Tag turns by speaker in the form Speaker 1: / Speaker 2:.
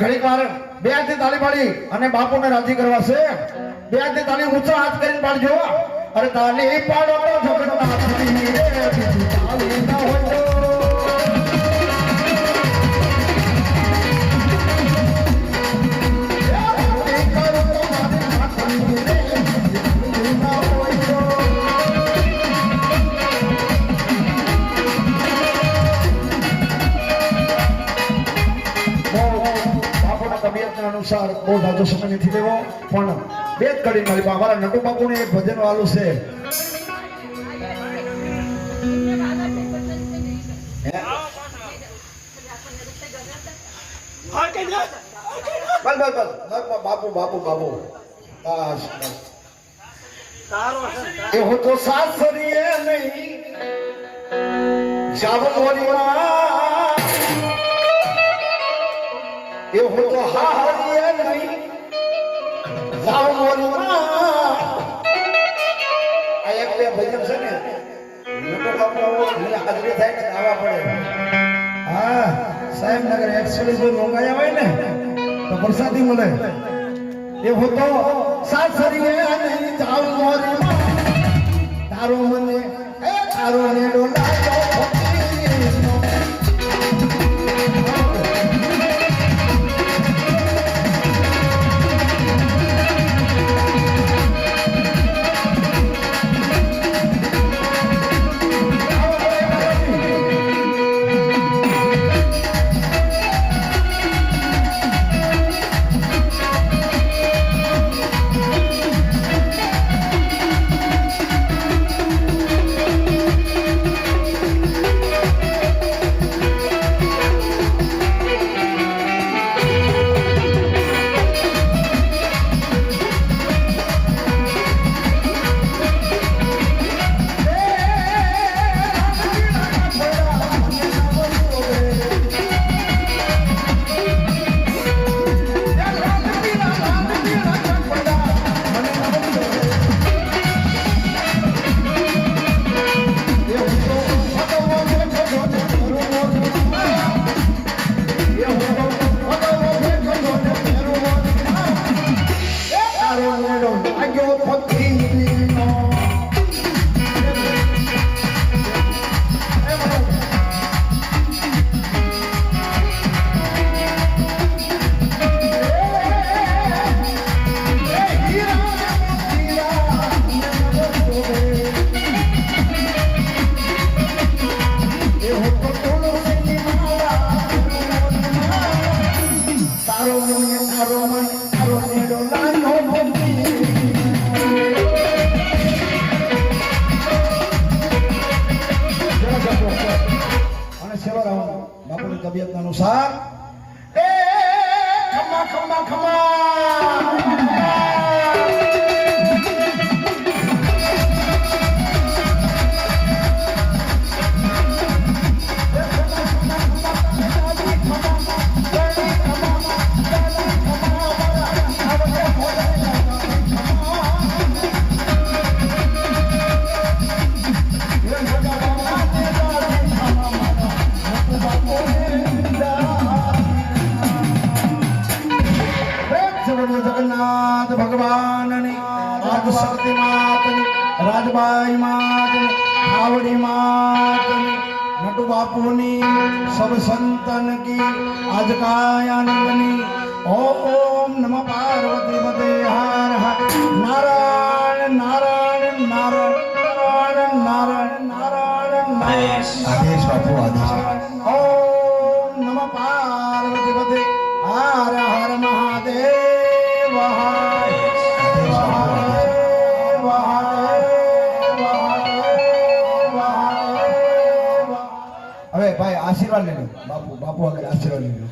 Speaker 1: ઘડીક વાર બે હાથથી તાળી પાડી અને બાપુને રાજી કરવા છે. બે હાથથી તાળી ઊંચા હાથ કરીને પાડજો. અરે તાળી પાડો જગન્નાથની રે બીજી તાળી ન હોય તો અનુસાર બહુ જાજો સમય નથી દેવો પણ બે જ કડી મારી અમારા નટુ બાપુને એક ભજન વાળું છે. બાપુ બાપુ બાપુ એ હું તો સાસરીએ નહીં જાવ મોરીમાં એ હું તો હારીએ નહીં જાવ મોરીમાં. આ એક બે ભજન છે ને નટુ બાપુ હાજરી થાય ને આવવા પડે. હા સાહેબનગર એક્સપ્રેસ જો મંગાયા હોય ને તો પ્રસાદી મળે. એ હું તો સાસરીએ નહીં જાવ મોરીમાં તારો મને એ તારો નેડો લાગ્યો તબિયત અનુસાર એ ખમા ખમા ખમા જગન્નાથ ભગવાનની આદ શક્તિ માતની રાજબાઈ માતની ખાવડી માતની નટુ બાપુની સબ સંતન કી આજ કાયાનંદની ઓમ નમઃ પાર્વતી પતે હર હર નારાયણ નારાયણ નારાયણ નારાયણ નારાયણ આદેશ બાપુ આદેશ. ઓમ નમઃ પાર્વતી પતે હર હર મહાદેવ. હવે ભાઈ આશીર્વાદ લેજો બાપુ આગળ આશીર્વાદ લેજો.